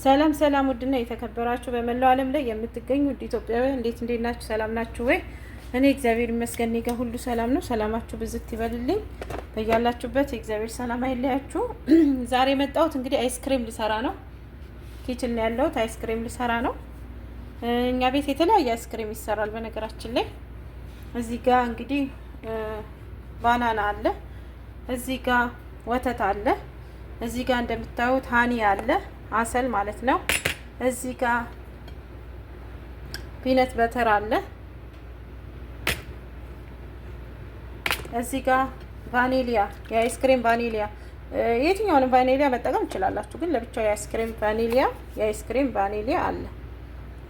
ሰላም ሰላም፣ ውድና የተከበራችሁ በመላው ዓለም ላይ የምትገኙ ውድ ኢትዮጵያውያን እንዴት ናችሁ? ሰላም ናችሁ ወይ? እኔ እግዚአብሔር ይመስገን እኔ ጋር ሁሉ ሰላም ነው። ሰላማችሁ ብዝት ይበልልኝ በያላችሁበት። የእግዚአብሔር ሰላም አይለያችሁ። ዛሬ የመጣሁት እንግዲህ አይስክሬም ልሰራ ነው። ኪችን ላይ ያለሁት አይስክሬም ልሰራ ነው። እኛ ቤት የተለያየ አይስክሬም ይሰራል። በነገራችን ላይ እዚህ ጋር እንግዲህ ባናና አለ፣ እዚህ ጋር ወተት አለ፣ እዚህ ጋር እንደምታዩት ሃኒ አለ፣ አሰል ማለት ነው። እዚህ ጋር ፒነት በተር አለ። እዚህ ጋር ቫኒሊያ፣ የአይስክሬም ቫኒሊያ፣ የትኛውንም ቫኒሊያ መጠቀም ትችላላችሁ፣ ግን ለብቻው የአይስክሬም ቫኒሊያ አለ።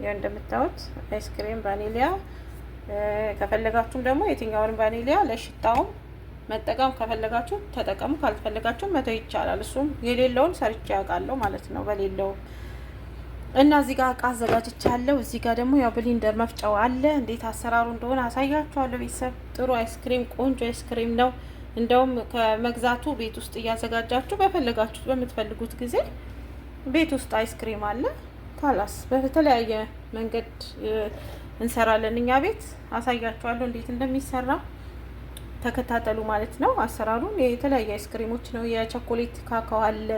ያው እንደምታዩት አይስክሬም ቫኒሊያ። ከፈለጋችሁም ደግሞ የትኛውንም ቫኒሊያ ለሽታውም መጠቀም ከፈለጋችሁ ተጠቀሙ፣ ካልፈለጋችሁ መተው ይቻላል። እሱም የሌለውን ሰርቼ ያውቃለሁ ማለት ነው፣ በሌለው እና እዚህ ጋር እቃ አዘጋጅቻለሁ። እዚህ ጋር ደግሞ ያው ብሊንደር መፍጫው አለ። እንዴት አሰራሩ እንደሆነ አሳያችኋለሁ። ቤተሰብ ጥሩ አይስክሬም፣ ቆንጆ አይስክሬም ነው። እንደውም ከመግዛቱ ቤት ውስጥ እያዘጋጃችሁ በፈለጋችሁት በምትፈልጉት ጊዜ ቤት ውስጥ አይስክሬም አለ። ካላስ በተለያየ መንገድ እንሰራለን እኛ ቤት። አሳያችኋለሁ እንዴት እንደሚሰራ ተከታተሉ ማለት ነው። አሰራሩን የተለያየ አይስክሬሞች ነው። የቸኮሌት ካካው አለ፣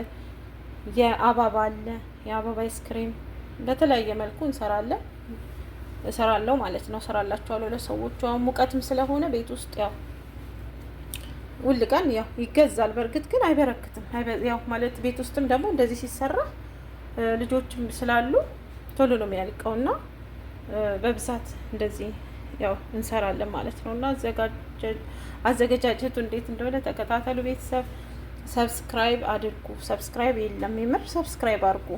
የአበባ አለ፣ የአበባ አይስክሬም በተለያየ መልኩ እሰራለሁ ማለት ነው። እሰራላችኋለሁ ለሰዎቹ። አሁን ሙቀትም ስለሆነ ቤት ውስጥ ያው ሁል ቀን ያው ይገዛል። በእርግጥ ግን አይበረክትም። ያው ማለት ቤት ውስጥም ደግሞ እንደዚህ ሲሰራ ልጆችም ስላሉ ቶሎ ነው የሚያልቀውና በብዛት እንደዚህ ያው እንሰራለን ማለት ነው። እና አዘገጃጀቱ እንዴት እንደሆነ ተከታተሉ ቤተሰብ። ሰብስክራይብ አድርጉ። ሰብስክራይብ የለም የምር ሰብስክራይብ አድርጉ።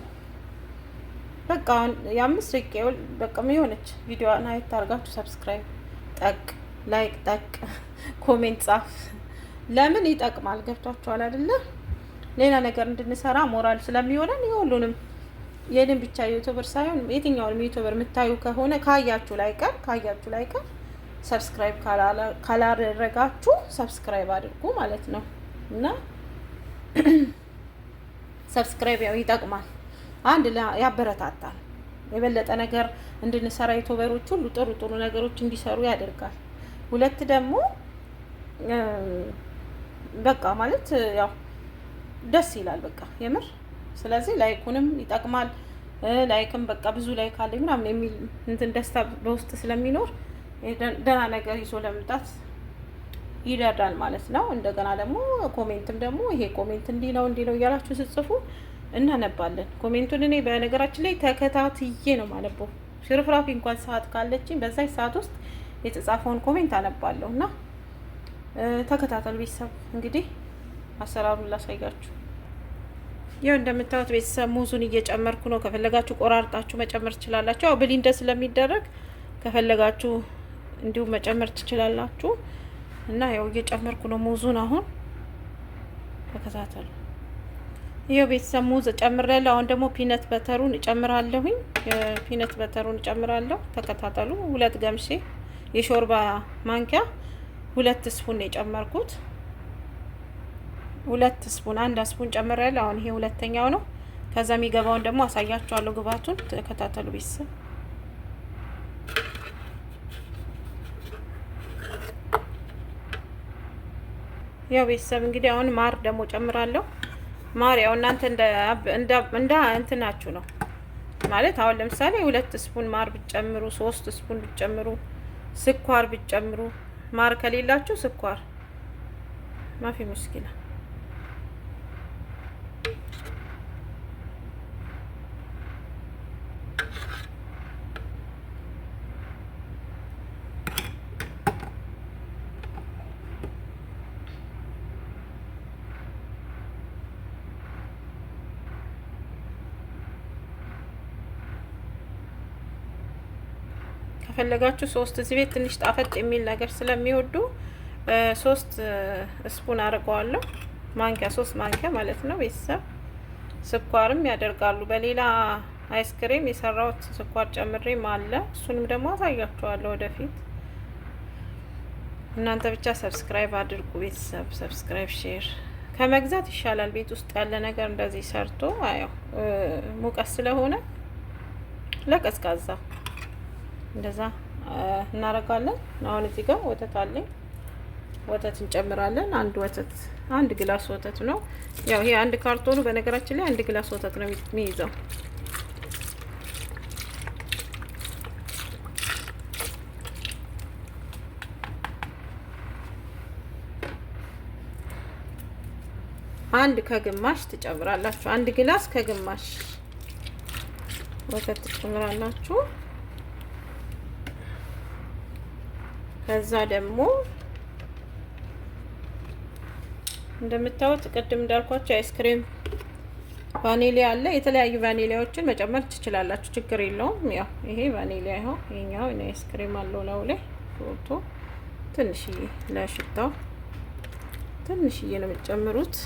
በቃ የአምስት ደቂቃ በቃ የሆነች ቪዲዮዋን አይት አድርጋችሁ ሰብስክራይብ ጠቅ፣ ላይክ ጠቅ፣ ኮሜንት ጻፍ። ለምን ይጠቅማል? ገብቷችኋል አይደለ? ሌላ ነገር እንድንሰራ ሞራል ስለሚሆነን የሁሉንም የኔን ብቻ ዩቲዩበር ሳይሆን የትኛውንም ዩቲዩበር የምታዩ ከሆነ ካያችሁ ላይ ቀር ሰብስክራይብ ካላደረጋችሁ ሰብስክራይብ አድርጉ ማለት ነው። እና ሰብስክራይብ ያው ይጠቅማል። አንድ ያበረታታል። የበለጠ ነገር እንድንሰራ ዩቲዩበሮች ሁሉ ጥሩ ነገሮች እንዲሰሩ ያደርጋል። ሁለት ደግሞ በቃ ማለት ያው ደስ ይላል በቃ የምር። ስለዚህ ላይኩንም ይጠቅማል። ላይክም በቃ ብዙ ላይክ አለ ምናምን የሚል እንትን ደስታ በውስጥ ስለሚኖር ደህና ነገር ይዞ ለመምጣት ይረዳል ማለት ነው። እንደገና ደግሞ ኮሜንትም ደግሞ ይሄ ኮሜንት እንዲህ ነው እያላችሁ ስትጽፉ እናነባለን። ኮሜንቱን እኔ በነገራችን ላይ ተከታትዬ ነው ማነበው። ሽርፍራፊ እንኳን ሰዓት ካለችኝ በዛች ሰዓት ውስጥ የተጻፈውን ኮሜንት አነባለሁ። እና ተከታተሉ ቤተሰብ። እንግዲህ አሰራሩን ላሳያችሁ። ያው እንደምታዩት ቤተሰብ ሙዙን እየጨመርኩ ነው። ከፈለጋችሁ ቆራርጣችሁ መጨመር ትችላላችሁ። ያው ብሊንደር ስለሚደረግ ከፈለጋችሁ እንዲሁም መጨመር ትችላላችሁ። እና ያው እየጨመርኩ ነው ሙዙን። አሁን ተከታተሉ። ይሄው ቤተሰብ ሙዝ ጨምሬያለሁ። አሁን ደግሞ ፒነት በተሩን እጨምራለሁኝ። ፒነት በተሩን እጨምራለሁ። ተከታተሉ። 2 ገምሼ የሾርባ ማንኪያ 2 ስፑን የጨመርኩት 2 ስፑን 1 ስፑን ጨምሬያለሁ። አሁን ይሄ ሁለተኛው ነው። ከዛ የሚገባውን ደግሞ አሳያችኋለሁ ግባቱን። ተከታተሉ ቤተሰብ። ያው ቤተሰብ እንግዲህ አሁን ማር ደግሞ ጨምራለሁ። ማር ያው እናንተ እንደ እንትናችሁ ነው ማለት። አሁን ለምሳሌ 2 ስፑን ማር ብትጨምሩ፣ 3 ስፑን ብትጨምሩ፣ ስኳር ብትጨምሩ፣ ማር ከሌላችሁ ስኳር ማፊ ሙሽኪላ። ከፈለጋችሁ 3 እዚህ ቤት ትንሽ ጣፈጥ የሚል ነገር ስለሚወዱ 3 ስፑን አድርገዋለሁ። ማንኪያ 3 ማንኪያ ማለት ነው ቤተሰብ። ስኳርም ያደርጋሉ። በሌላ አይስክሬም የሰራሁት ስኳር ጨምሬም አለ። እሱንም ደግሞ አሳያችኋለሁ ወደፊት። እናንተ ብቻ ሰብስክራይብ አድርጉ ቤተሰብ። ሰብስክራይብ፣ ሼር ከመግዛት ይሻላል። ቤት ውስጥ ያለ ነገር እንደዚህ ሰርቶ አያው ሙቀት ስለሆነ ለቀዝቃዛ እንደዛ እናረጋለን። አሁን እዚህ ጋር ወተት አለኝ። ወተት እንጨምራለን። አንድ ግላስ ወተት ነው። ያው ይሄ አንድ ካርቶኑ በነገራችን ላይ 1 ግላስ ወተት ነው የሚይዘው። አንድ ከግማሽ ትጨምራላችሁ። 1 ግላስ ከግማሽ ወተት ትጨምራላችሁ። ከዛ ደግሞ እንደምታዩት ቅድም እንዳልኳችሁ አይስክሬም ቫኒሊያ አለ። የተለያዩ ቫኒሊያዎችን መጨመር ትችላላችሁ፣ ችግር የለውም። ያው ይሄ ቫኒሊያ ይኸው፣ ይሄኛው አይስክሬም አለው ነው ላይ ፎቶ ትንሽዬ ለሽታው ትንሽዬ ነው የምትጨምሩት።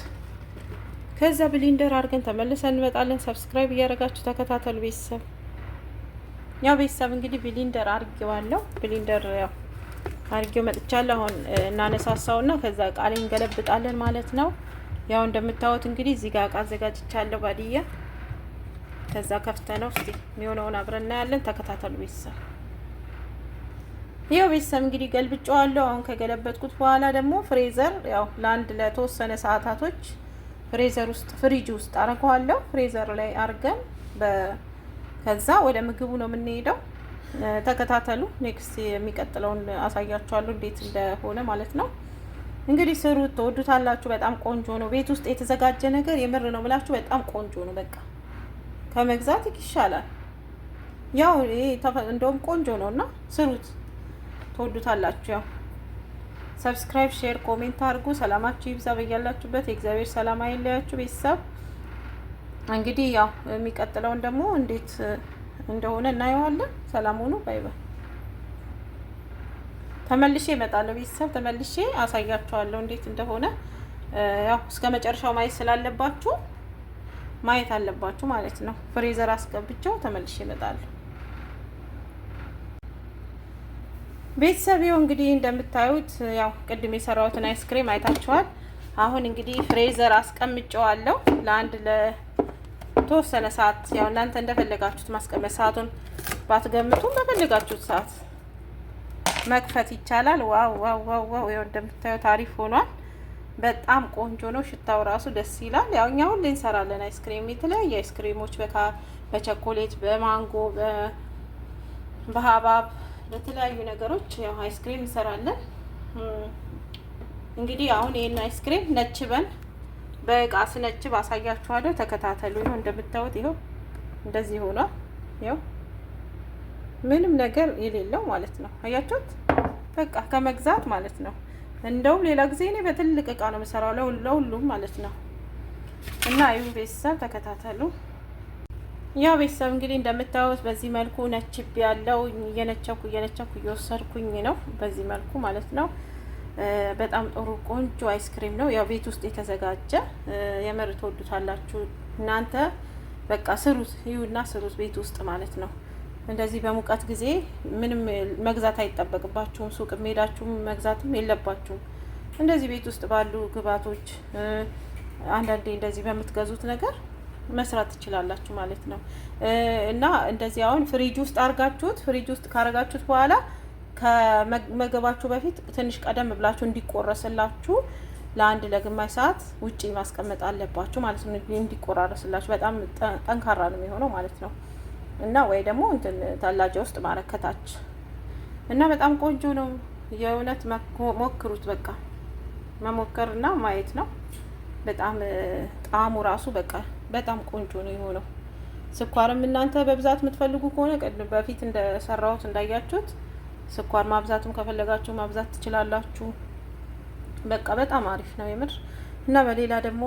ከዛ ብሊንደር አድርገን ተመልሰን እንመጣለን። ሰብስክራይብ እያደረጋችሁ ተከታተሉ ቤተሰብ። ያው ቤተሰብ እንግዲህ ብሊንደር አድርጌዋለሁ። ብሊንደር ያው አድርጌው መጥቻለሁ። አሁን እናነሳሳውና ከዛ ቃል እንገለብጣለን ማለት ነው። ያው እንደምታዩት እንግዲህ እዚህ ጋር እቃ አዘጋጅቻለሁ ባዲያ። ከዛ ከፍተነው እስቲ የሚሆነውን አብረን እናያለን። ተከታተሉ ቤተሰብ። ያው ቤተሰብ እንግዲህ ገልብጬዋለሁ። አሁን ከገለበጥኩት በኋላ ደግሞ ፍሬዘር ያው ለተወሰነ ሰዓታቶች ፍሬዘር ውስጥ ፍሪጅ ውስጥ አረጋዋለሁ። ፍሬዘር ላይ አርገን ከዛ ወደ ምግቡ ነው የምንሄደው። ተከታተሉ። ኔክስት የሚቀጥለውን አሳያችኋለሁ እንዴት እንደሆነ ማለት ነው። እንግዲህ ስሩት፣ ተወዱታላችሁ። በጣም ቆንጆ ነው። ቤት ውስጥ የተዘጋጀ ነገር የምር ነው ብላችሁ በጣም ቆንጆ ነው። በቃ ከመግዛት ይሻላል። ያው ይሄ እንደውም ቆንጆ ነውና ስሩት፣ ተወዱታላችሁ። ያው ሰብስክራይብ፣ ሼር፣ ኮሜንት አድርጉ። ሰላማችሁ ይብዛ በያላችሁበት። የእግዚአብሔር ሰላም አይለያችሁ ቤተሰብ። እንግዲህ ያው የሚቀጥለውን ደግሞ እንዴት እንደሆነ እናየዋለን። ሰላም ሁኑ። ባይ ባይ። ተመልሼ እመጣለሁ ቤተሰብ። ተመልሼ አሳያችኋለሁ እንዴት እንደሆነ። ያው እስከ መጨረሻው ማየት ስላለባችሁ ማየት አለባችሁ ማለት ነው። ፍሬዘር አስገብቼው ተመልሼ እመጣለሁ ቤተሰብ። ይኸው እንግዲህ እንደምታዩት ያው ቅድም የሰራሁትን አይስክሬም አይታችኋል። አሁን እንግዲህ ፍሬዘር አስቀምጨዋለሁ ለተወሰነ ሰዓት። ያው እናንተ እንደፈለጋችሁት ማስቀመጥ፣ ሰዓቱን ባትገምቱም በፈለጋችሁት ሰዓት መክፈት ይቻላል። ዋው ዋው ዋው ዋው! ይኸው እንደምታዩት አሪፍ ሆኗል። በጣም ቆንጆ ነው። ሽታው ራሱ ደስ ይላል። ያው እኛ ሁሌ እንሰራለን አይስክሬም፣ የተለያዩ አይስክሬሞች በቸኮሌት፣ በማንጎ፣ በሀባብ፣ በተለያዩ ነገሮች ያው አይስክሬም እንሰራለን። እንግዲህ አሁን ይሄን አይስክሬም ነችበን በእቃ ስነችብ አሳያችኋለሁ። ተከታተሉ። ይኸው እንደምታዩት ይኸው እንደዚህ ሆኗል። ይኸው ምንም ነገር የሌለው ማለት ነው። አያችሁት? በቃ ከመግዛት ማለት ነው። እንደውም ሌላ ጊዜ እኔ በትልቅ እቃ ነው የምሰራው ለሁሉም ማለት ነው። እና ይሁ ቤተሰብ ተከታተሉ። ያው ቤተሰብ እንግዲህ እንደምታዩት በዚህ መልኩ ነችብ ያለው እየነቸኩ እየወሰድኩኝ ነው በዚህ መልኩ ማለት ነው። በጣም ጥሩ ቆንጆ አይስክሬም ነው። ያው ቤት ውስጥ የተዘጋጀ የምር ትወዱታላችሁ እናንተ። በቃ ስሩት፣ ይሁና ስሩት ቤት ውስጥ ማለት ነው። እንደዚህ በሙቀት ጊዜ ምንም መግዛት አይጠበቅባችሁም። ሱቅ ሄዳችሁም መግዛትም የለባችሁም። እንደዚህ ቤት ውስጥ ባሉ ግብአቶች አንዳንዴ እንደዚህ በምትገዙት ነገር መስራት ትችላላችሁ ማለት ነው። እና እንደዚህ አሁን ፍሪጅ ውስጥ አርጋችሁት ፍሪጅ ውስጥ ካረጋችሁት በኋላ ከመገባችሁ በፊት ትንሽ ቀደም ብላችሁ እንዲቆረስላችሁ ለግማሽ ሰዓት ውጪ ማስቀመጥ አለባችሁ ማለት ነው። እንዲቆራረስላችሁ በጣም ጠንካራ ነው የሚሆነው ማለት ነው። እና ወይ ደግሞ እንትን ታላጃ ውስጥ ማረከታች እና በጣም ቆንጆ ነው። የእውነት ሞክሩት። በቃ መሞከርና ማየት ነው። በጣም ጣዕሙ ራሱ በቃ በጣም ቆንጆ ነው የሆነው። ስኳርም እናንተ በብዛት የምትፈልጉ ከሆነ በፊት እንደሰራሁት እንዳያችሁት ስኳር ማብዛትም ከፈለጋችሁ ማብዛት ትችላላችሁ። በቃ በጣም አሪፍ ነው የምር። እና በሌላ ደግሞ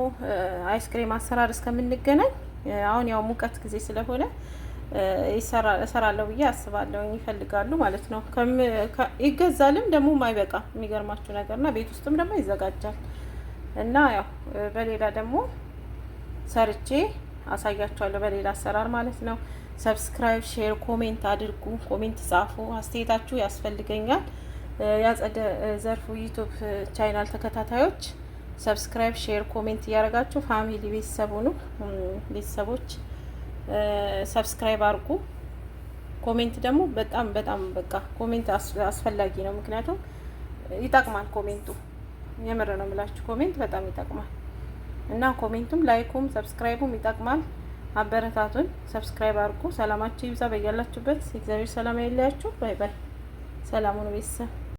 አይስክሬም አሰራር እስከምንገናኝ አሁን ያው ሙቀት ጊዜ ስለሆነ እሰራለሁ ብዬ አስባለሁ። ይፈልጋሉ ማለት ነው። ይገዛልም ደግሞ ማይበቃ የሚገርማችሁ ነገርና ቤት ውስጥም ደግሞ ይዘጋጃል። እና ያው በሌላ ደግሞ ሰርቼ አሳያችኋለሁ በሌላ አሰራር ማለት ነው። ሰብስክራይብ፣ ሼር፣ ኮሜንት አድርጉ። ኮሜንት ጻፉ። አስተያየታችሁ ያስፈልገኛል። ያጸደ ዘርፉ ዩቲዩብ ቻናል ተከታታዮች ሰብስክራይብ፣ ሼር፣ ኮሜንት እያደረጋችሁ ፋሚሊ ቤተሰብ ሁኑ። ቤተሰቦች ሰብስክራይብ አድርጉ። ኮሜንት ደግሞ በጣም በጣም በቃ ኮሜንት አስፈላጊ ነው። ምክንያቱም ይጠቅማል። ኮሜንቱ የምር ነው የምላችሁ፣ ኮሜንት በጣም ይጠቅማል እና ኮሜንቱም ላይኩም ሰብስክራይቡም ይጠቅማል። አበረታቱን። ሰብስክራይብ አድርጉ። ሰላማችሁ ይብዛ በያላችሁበት። እግዚአብሔር ሰላም አይለያችሁ። ባይ ባይ። ሰላሙን ቤተሰብ